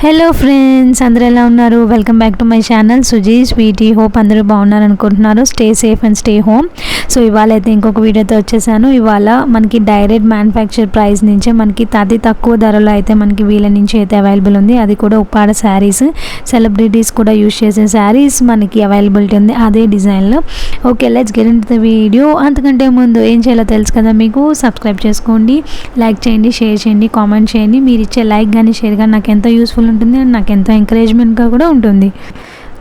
Hello friends, అందరూ ఎలా ఉన్నారు? Welcome back to my channel Suji Sweety. Hope అందరూ బాగున్నారు అనుకుంటున్నారు. Stay safe and stay home. So ఇవాళ అయితే ఇంకొక వీడియోతో వచ్చేసాను. ఇవాళ మనకి డైరెక్ట్ మ్యానుఫ్యాక్చర్ ప్రైస్ నుంచే మనకి అతి తక్కువ ధరలో అయితే మనకి వీళ్ళ నుంచి అయితే అవైలబుల్ ఉంది. అది కూడా ఉప్పాడ శారీస్, సెలబ్రిటీస్ కూడా యూజ్ చేసే శారీస్ మనకి అవైలబిలిటీ ఉంది అదే డిజైన్లో. Okay, let's get into the video. అంతకంటే ముందు ఏం చేయాలో తెలుసు కదా మీకు. సబ్స్క్రైబ్ చేసుకోండి, లైక్ చేయండి, షేర్ చేయండి, కామెంట్ చేయండి. మీరు ఇచ్చే లైక్ కానీ షేర్ కానీ నాకు ఎంతో యూస్ఫుల్ ఉంటుంది అండ్ నాకు ఎంతో ఎంకరేజ్మెంట్గా కూడా ఉంటుంది.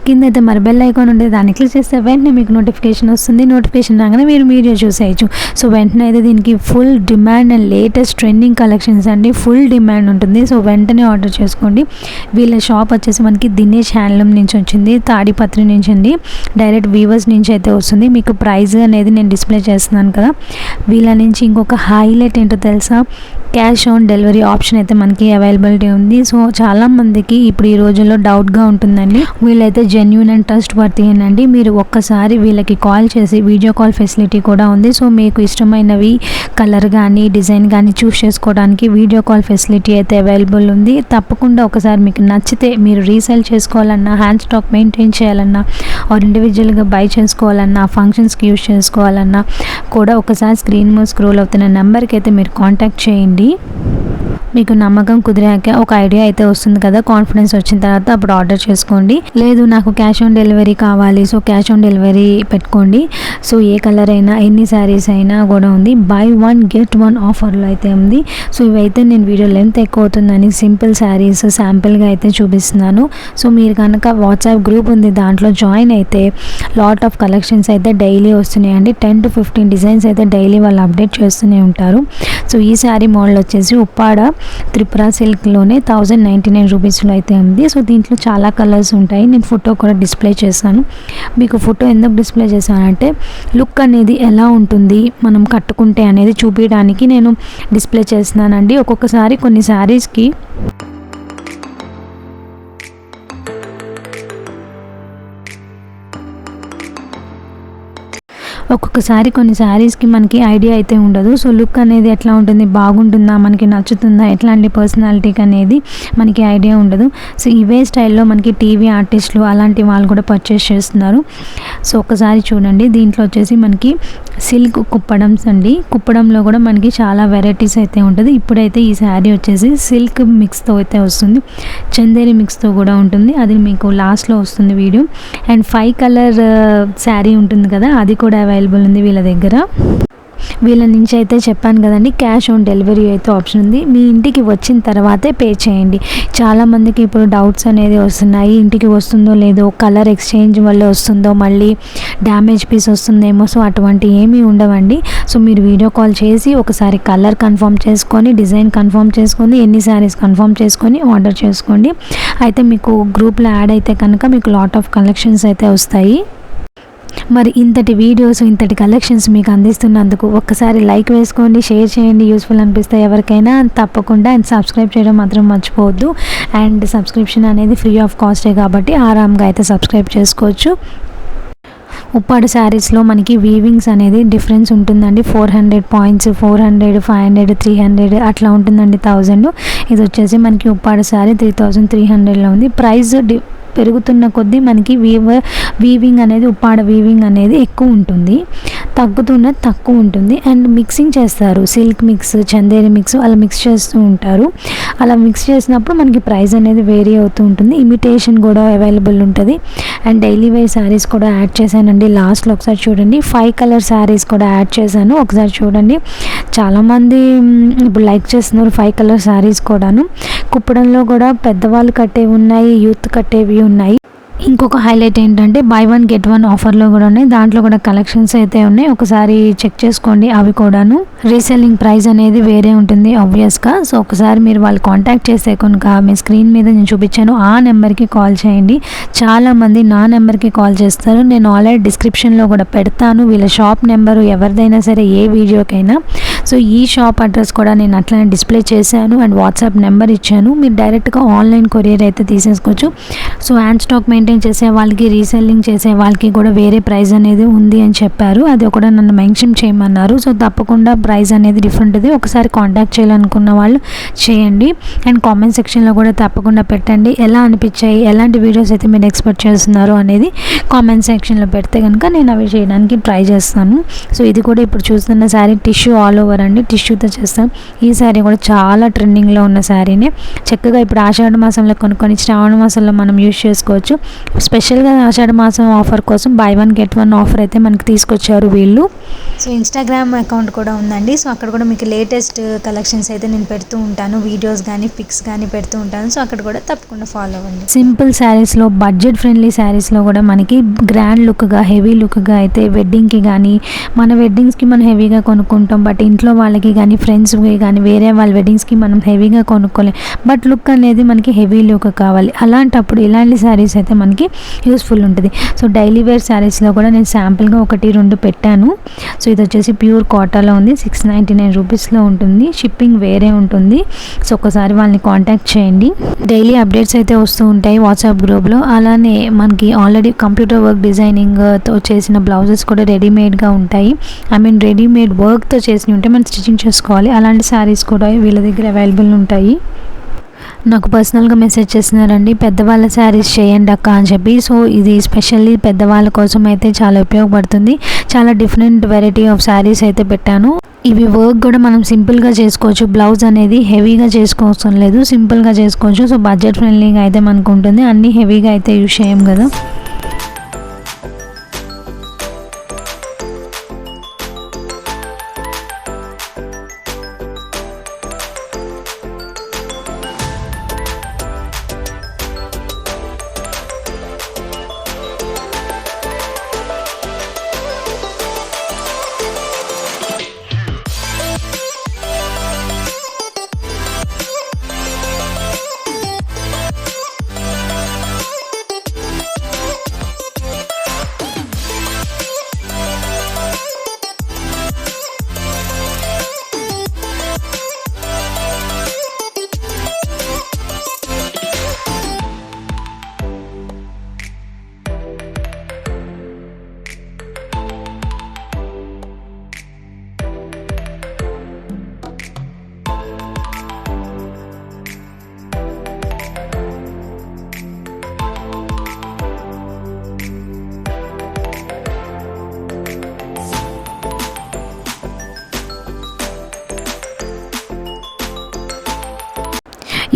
కింద అయితే మరి బెల్ ఐకాన్ ఉంటుంది, దాన్ని క్లిక్ చేస్తే వెంటనే మీకు నోటిఫికేషన్ వస్తుంది. నోటిఫికేషన్ రాగానే మీరు వీడియో చూసేయచ్చు. సో వెంటనే అయితే దీనికి full demand and latest trending collections అండి, ఫుల్ డిమాండ్ ఉంటుంది. సో వెంటనే ఆర్డర్ చేసుకోండి. వీళ్ళ షాప్ వచ్చేసి మనకి దినేష్ హ్యాండ్లూమ్ నుంచి వచ్చింది, తాడిపత్రి నుంచి అండి. డైరెక్ట్ వీవర్స్ నుంచి అయితే వస్తుంది. మీకు ప్రైస్ అనేది నేను డిస్ప్లే చేస్తున్నాను కదా. వీళ్ళ నుంచి ఇంకొక హైలైట్ ఏంటో తెలుసా, క్యాష్ ఆన్ డెలివరీ ఆప్షన్ అయితే మనకి అవైలబిలిటీ ఉంది. సో చాలామందికి ఇప్పుడు ఈ రోజుల్లో డౌట్గా ఉంటుందండి. వీళ్ళైతే జెన్యూన్ అండ్ ట్రస్ట్ వర్తీ అండి. మీరు ఒక్కసారి వీళ్ళకి కాల్ చేసి వీడియో కాల్ ఫెసిలిటీ కూడా ఉంది. సో మీకు ఇష్టమైనవి కలర్ కానీ డిజైన్ కానీ చూస్ చేసుకోవడానికి వీడియో కాల్ ఫెసిలిటీ అయితే అవైలబుల్ ఉంది. తప్పకుండా ఒకసారి మీకు నచ్చితే మీరు రీసేల్ చేసుకోవాలన్నా, హ్యాండ్ స్టాక్ మెయింటైన్ చేయాలన్నా, ఆర్ ఇండివిజువల్గా బై చేసుకోవాలన్నా, ఫంక్షన్స్కి యూజ్ చేసుకోవాలన్నా కూడా ఒకసారి స్క్రీన్ మీద స్క్రోల్ అవుతున్న నెంబర్కి అయితే మీరు కాంటాక్ట్ చేయండి. మీకు నమ్మకం కుదిరాక ఒక ఐడియా అయితే వస్తుంది కదా, కాన్ఫిడెన్స్ వచ్చిన తర్వాత అప్పుడు ఆర్డర్ చేసుకోండి. లేదు నాకు క్యాష్ ఆన్ డెలివరీ కావాలి, సో క్యాష్ ఆన్ డెలివరీ పెట్టుకోండి. సో ఏ కలర్ అయినా ఎన్ని శారీస్ అయినా కూడా ఉంది. బై వన్ గెట్ వన్ ఆఫర్లో అయితే ఉంది. సో ఇవైతే నేను వీడియో లెంత్ ఎక్కువ అవుతుందని సింపుల్ శారీస్ శాంపిల్గా అయితే చూపిస్తున్నాను. సో మీరు కనుక వాట్సాప్ గ్రూప్ ఉంది, దాంట్లో జాయిన్ అయితే లాట్ ఆఫ్ కలెక్షన్స్ అయితే డైలీ వస్తున్నాయండి. 10 to 15 డిజైన్స్ అయితే డైలీ వాళ్ళు అప్డేట్ చేస్తూనే ఉంటారు. సో ఈ శారీ మోడల్ వచ్చేసి ఉప్పాడ ట్రిపురా సిల్క్లోనే 1099 రూపీస్లో అయితే ఉంది. సో దీంట్లో చాలా కలర్స్ ఉంటాయి. నేను ఫోటో కూడా డిస్ప్లే చేశాను. మీకు ఫోటో ఎందుకు డిస్ప్లే చేశానంటే లుక్ అనేది ఎలా ఉంటుంది మనం కట్టుకుంటే అనేది చూపించడానికి నేను డిస్ప్లే చేస్తున్నానండి. ఒక్కొక్కసారి కొన్ని శారీస్కి కొన్ని శారీస్కి మనకి ఐడియా అయితే ఉండదు. సో లుక్ అనేది ఎట్లా ఉంటుంది, బాగుంటుందా, మనకి నచ్చుతుందా, ఎట్లాంటి పర్సనాలిటీకి అనేది మనకి ఐడియా ఉండదు. సో ఇవే స్టైల్లో మనకి టీవీ ఆర్టిస్టులు అలాంటి వాళ్ళు కూడా పర్చేస్ చేస్తున్నారు. సో ఒకసారి చూడండి. దీంట్లో వచ్చేసి మనకి సిల్క్ కుప్పడమ్స్ అండి. కుప్పడంలో కూడా మనకి చాలా వెరైటీస్ అయితే ఉంటుంది. ఇప్పుడైతే ఈ శారీ వచ్చేసి సిల్క్ మిక్స్తో అయితే వస్తుంది, చందేరి మిక్స్తో కూడా ఉంటుంది. అది మీకు లాస్ట్లో వస్తుంది వీడియో. అండ్ 5 కలర్ శారీ ఉంటుంది కదా, అది కూడా అవైలబుల్ ఉంది వీళ్ళ దగ్గర. వీళ్ళ నుంచి అయితే చెప్పాను కదండి, క్యాష్ ఆన్ డెలివరీ అయితే ఆప్షన్ ఉంది. మీ ఇంటికి వచ్చిన తర్వాతే పే చేయండి. చాలామందికి ఇప్పుడు డౌట్స్ అనేది వస్తున్నాయి, ఇంటికి వస్తుందో లేదో, కలర్ ఎక్స్చేంజ్ వల్ల వస్తుందో, మళ్ళీ డ్యామేజ్ పీస్ వస్తుందేమో. సో అటువంటి ఏమీ ఉండవండి. సో మీరు వీడియో కాల్ చేసి ఒకసారి కలర్ కన్ఫర్మ్ చేసుకొని, డిజైన్ కన్ఫర్మ్ చేసుకొని, ఎన్ని శారీస్ కన్ఫర్మ్ చేసుకొని ఆర్డర్ చేసుకోండి. అయితే మీకు గ్రూప్లో యాడ్ అయితే కనుక మీకు లాట్ ఆఫ్ కలెక్షన్స్ అయితే వస్తాయి. మరి ఇంతటి వీడియోస్, ఇంతటి కలెక్షన్స్ మీకు అందిస్తున్నందుకు ఒక్కసారి లైక్ వేసుకోండి, షేర్ చేయండి. యూస్ఫుల్ అనిపిస్తే ఎవరికైనా తప్పకుండా. అండ్ సబ్స్క్రైబ్ చేయడం మాత్రం మర్చిపోవద్దు. అండ్ సబ్స్క్రిప్షన్ అనేది ఫ్రీ ఆఫ్ కాస్టే కాబట్టి ఆరాంగా అయితే సబ్స్క్రైబ్ చేసుకోవచ్చు. ఉప్పాడ శారీస్లో మనకి వీవింగ్స్ అనేది డిఫరెన్స్ ఉంటుందండి. 400 పాయింట్స్, 400, 500, 300 అట్లా ఉంటుందండి. 1000. ఇది వచ్చేసి మనకి ఉప్పాడ శారీ 3300లో ఉంది. ప్రైస్ పెరుగుతున్న కొద్దీ మనకి వీవింగ్ అనేది, ఉప్పాడ వీవింగ్ అనేది ఎక్కువ ఉంటుంది, తక్కువ ఉంటుంది. అండ్ మిక్సింగ్ చేస్తారు, సిల్క్ మిక్స్, చందేరి మిక్స్ అలా మిక్స్ చేస్తూ ఉంటారు. అలా మిక్స్ చేసినప్పుడు మనకి ప్రైస్ అనేది వేరీ అవుతూ ఉంటుంది. ఇమిటేషన్ కూడా అవైలబుల్ ఉంటుంది. అండ్ డైలీ వేర్ శారీస్ కూడా యాడ్ చేశానండి లాస్ట్లో. ఒకసారి చూడండి. 5 కలర్ శారీస్ కూడా యాడ్ చేశాను, ఒకసారి చూడండి. చాలామంది ఇప్పుడు లైక్ చేస్తున్నారు 5 కలర్ శారీస్ కూడాను. కుప్పడంలో కూడా పెద్దవాళ్ళు కట్టేవి ఉన్నాయి, యూత్ కట్టేవి ఉన్నాయి. ఇంకొక హైలైట్ ఏంటంటే బై వన్ గెట్ వన్ ఆఫర్లో కూడా ఉన్నాయి. దాంట్లో కూడా కలెక్షన్స్ అయితే ఉన్నాయి, ఒకసారి చెక్ చేసుకోండి. అవి కూడాను రీసెల్లింగ్ ప్రైస్ అనేది వేరే ఉంటుంది ఆబ్వియస్గా. సో ఒకసారి మీరు వాళ్ళు కాంటాక్ట్ చేస్తే కనుక మీ స్క్రీన్ మీద నేను చూపించాను ఆ నెంబర్కి కాల్ చేయండి. చాలామంది నా నెంబర్కి కాల్ చేస్తారు. నేను ఆల్రెడీ డిస్క్రిప్షన్లో కూడా పెడతాను వీళ్ళ షాప్ నెంబరు, ఎవరిదైనా సరే ఏ వీడియోకైనా. సో ఈ షాప్ అడ్రస్ కూడా నేను అట్లనే డిస్ప్లే చేశాను అండ్ వాట్సాప్ నెంబర్ ఇచ్చాను. మీరు డైరెక్ట్గా ఆన్లైన్ కొరియర్ అయితే తీసేసుకోవచ్చు. సో హ్యాండ్ స్టాక్ మెయింటైన్ చేసే వాళ్ళకి, రీసెల్లింగ్ చేసే వాళ్ళకి కూడా వేరే ప్రైస్ అనేది ఉంది అని చెప్పారు. అది కూడా నన్ను మెన్షన్ చేయమన్నారు. సో తప్పకుండా ప్రైస్ అనేది డిఫరెంట్ ఉంది. ఒకసారి కాంటాక్ట్ చేయాలనుకున్న వాళ్ళు చేయండి అండ్ కామెంట్ సెక్షన్లో కూడా తప్పకుండా పెట్టండి. ఎలా అనిపించాయి, ఎలాంటి వీడియోస్ అయితే మీరు ఎక్స్పెక్ట్ చేస్తున్నారు అనేది కామెంట్ సెక్షన్లో పెడితే కనుక నేను అవి చేయడానికి ట్రై చేస్తాను. సో ఇది కూడా ఇప్పుడు చూస్తున్న శారీ టిష్యూ ఆల్ ఓవర్ అండి, టిష్యూతో చేస్తాం. ఈ శారీ కూడా చాలా ట్రెండింగ్లో ఉన్న శారీనే. చక్కగా ఇప్పుడు ఆషాఢ మాసంలో కొనుక్కొని శ్రావణ మాసంలో మనం యూజ్ చేసుకోవచ్చు. స్పెషల్గా ఆషాఢ మాసం ఆఫర్ కోసం బై 1 get 1 ఆఫర్ అయితే మనకి తీసుకొచ్చారు వీళ్ళు. సో ఇన్స్టాగ్రామ్ అకౌంట్ కూడా ఉందండి. సో అక్కడ కూడా మీకు లేటెస్ట్ కలెక్షన్స్ అయితే నేను పెడుతూ ఉంటాను, వీడియోస్ కానీ పిక్స్ కానీ పెడుతూ ఉంటాను. సో అక్కడ కూడా తప్పకుండా ఫాలో అవ్వండి. సింపుల్ శారీస్లో, బడ్జెట్ ఫ్రెండ్లీ శారీస్లో కూడా మనకి గ్రాండ్ లుక్గా, హెవీ లుక్గా అయితే వెడ్డింగ్కి కానీ, మన వెడ్డింగ్స్కి మనం హెవీగా కొనుక్కుంటాం, బట్ ఇంట్లో వాళ్ళకి కానీ, ఫ్రెండ్స్కి కానీ, వేరే వాళ్ళ వెడ్డింగ్స్కి మనం హెవీగా కొనుక్కోలేం, బట్ లుక్ అనేది మనకి హెవీ లుక్ కావాలి. అలాంటప్పుడు ఇలాంటి శారీస్ అయితే మనకి యూస్ఫుల్ ఉంటుంది. సో డైలీ వేర్ శారీస్లో కూడా నేను శాంపుల్గా 1-2 పెట్టాను. సో ఇది వచ్చేసి ప్యూర్ కాటన్లో ఉంది, 699 రూపీస్లో ఉంటుంది. షిప్పింగ్ వేరే ఉంటుంది. సో ఒకసారి వాళ్ళని కాంటాక్ట్ చేయండి. డైలీ అప్డేట్స్ అయితే వస్తూ ఉంటాయి వాట్సాప్ గ్రూప్లో. అలానే మనకి ఆల్రెడీ కంప్యూటర్ వర్క్ డిజైనింగ్తో చేసిన బ్లౌజెస్ కూడా రెడీమేడ్గా ఉంటాయి. రెడీమేడ్ వర్క్తో చేసినవి ఉంటే మనం స్టిచ్చింగ్ చేసుకోవాలి. అలాంటి శారీస్ కూడా వీళ్ళ దగ్గర అవైలబుల్ ఉంటాయి. నాకు పర్సనల్గా మెసేజ్ చేస్తున్నారండి, పెద్దవాళ్ళ శారీస్ చేయండి అక్క అని చెప్పి. సో ఇది స్పెషల్లీ పెద్దవాళ్ళ కోసం అయితే చాలా ఉపయోగపడుతుంది. చాలా డిఫరెంట్ వెరైటీ ఆఫ్ శారీస్ అయితే పెట్టాను. ఇవి వర్క్ కూడా మనం సింపుల్గా చేసుకోవచ్చు. బ్లౌజ్ అనేది హెవీగా చేసుకోవసం లేదు, సింపుల్గా చేసుకోవచ్చు. సో బడ్జెట్ ఫ్రెండ్లీగా అయితే మనకు ఉంటుంది. అన్నీ హెవీగా అయితే యూజ్ చేయం కదా.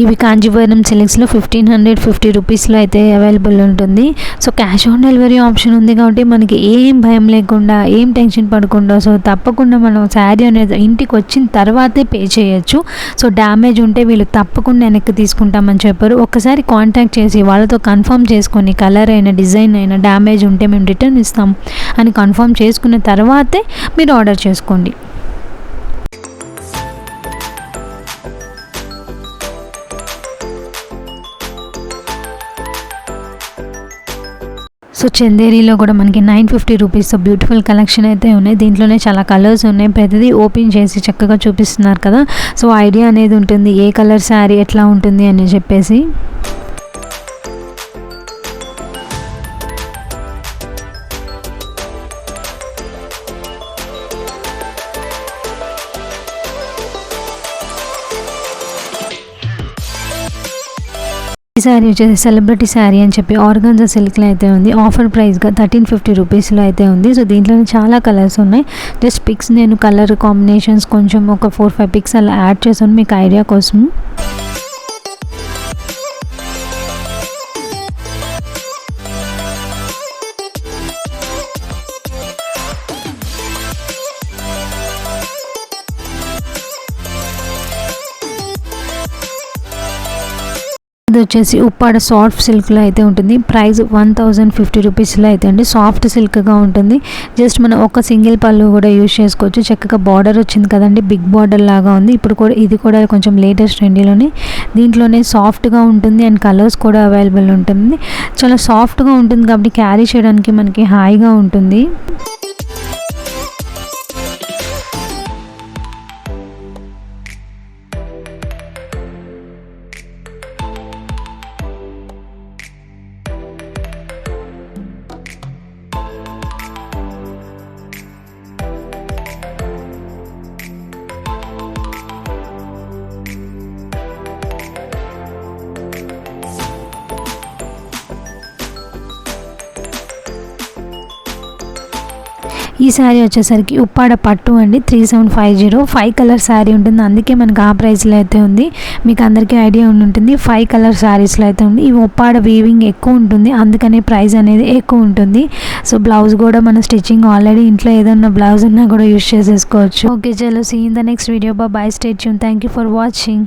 ఇవి కాంజీవరం సిల్క్స్లో 1550 రూపీస్లో అయితే అవైలబుల్ ఉంటుంది. So cash on delivery option ఉంది కాబట్టి మనకి ఏం భయం లేకుండా, ఏం టెన్షన్ పడకుండా, సో తప్పకుండా మనం శారీ అనేది ఇంటికి వచ్చిన తర్వాతే పే చేయొచ్చు. సో డ్యామేజ్ ఉంటే వీళ్ళు తప్పకుండా వెనక్కి తీసుకుంటామని చెప్పారు. ఒక్కసారి కాంటాక్ట్ చేసి వాళ్ళతో కన్ఫర్మ్ చేసుకొని, కలర్ అయినా, డిజైన్ అయినా డ్యామేజ్ ఉంటే మేము రిటర్న్ ఇస్తాం అని కన్ఫర్మ్ చేసుకున్న తర్వాతే మీరు ఆర్డర్ చేసుకోండి. సో చందేరీలో కూడా మనకి 950 రూపీస్తో బ్యూటిఫుల్ కలెక్షన్ అయితే ఉన్నాయి. దీంట్లోనే చాలా కలర్స్ ఉన్నాయి. ప్రతిదీ ఓపెన్ చేసి చక్కగా చూపిస్తున్నారు కదా. సో ఐడియా అనేది ఉంటుంది ఏ కలర్ శారీ ఎట్లా ఉంటుంది అని చెప్పేసి. ఈ శారీ వచ్చేసి సెలబ్రిటీ శారీ అని చెప్పి ఆర్గాన్జా సిల్క్లో అయితే ఉంది. ఆఫర్ ప్రైస్గా 1350 రూపీస్లో అయితే ఉంది. సో దీంట్లోనే చాలా కలర్స్ ఉన్నాయి. జస్ట్ పిక్స్ నేను కలర్ కాంబినేషన్స్ కొంచెం ఒక 4-5 పిక్స్ అలా యాడ్ చేశాను మీకు ఐడియా కోసం. ఇది వచ్చేసి ఉప్పాడ సాఫ్ట్ సిల్క్లో అయితే ఉంటుంది. ప్రైస్ 1050 రూపీస్లో అయితే అండి. సాఫ్ట్ సిల్క్గా ఉంటుంది. జస్ట్ మనం ఒక సింగిల్ పళ్ళు కూడా యూజ్ చేసుకోవచ్చు. చక్కగా బార్డర్ వచ్చింది కదండి, బిగ్ బార్డర్ లాగా ఉంది. ఇప్పుడు కూడా ఇది కూడా కొంచెం లేటెస్ట్ ట్రెండీలోనే. దీంట్లోనే సాఫ్ట్గా ఉంటుంది అండ్ కలర్స్ కూడా అవైలబుల్ ఉంటుంది. చాలా సాఫ్ట్గా ఉంటుంది కాబట్టి క్యారీ చేయడానికి మనకి హాయిగా ఉంటుంది. ఈ శారీ వచ్చేసరికి ఉప్పాడ పట్టు అండి, 3750. 5 కలర్ శారీ ఉంటుంది, అందుకే మనకి ఆ ప్రైస్లో అయితే ఉంది. మీకు అందరికీ ఐడియా ఉంటుంది, 5 కలర్ శారీస్లో అయితే ఉంది. ఈ ఉప్పాడ వీవింగ్ ఎక్కువ ఉంటుంది, అందుకనే ప్రైస్ అనేది ఎక్కువ ఉంటుంది. సో బ్లౌజ్ కూడా మన స్టిచ్చింగ్ ఆల్రెడీ ఇంట్లో ఏదన్నా బ్లౌజ్ ఉన్నా కూడా యూస్ చేసేసుకోవచ్చు. ఓకే, చలో see in the next video. Bye, stay tune. Thank you for watching.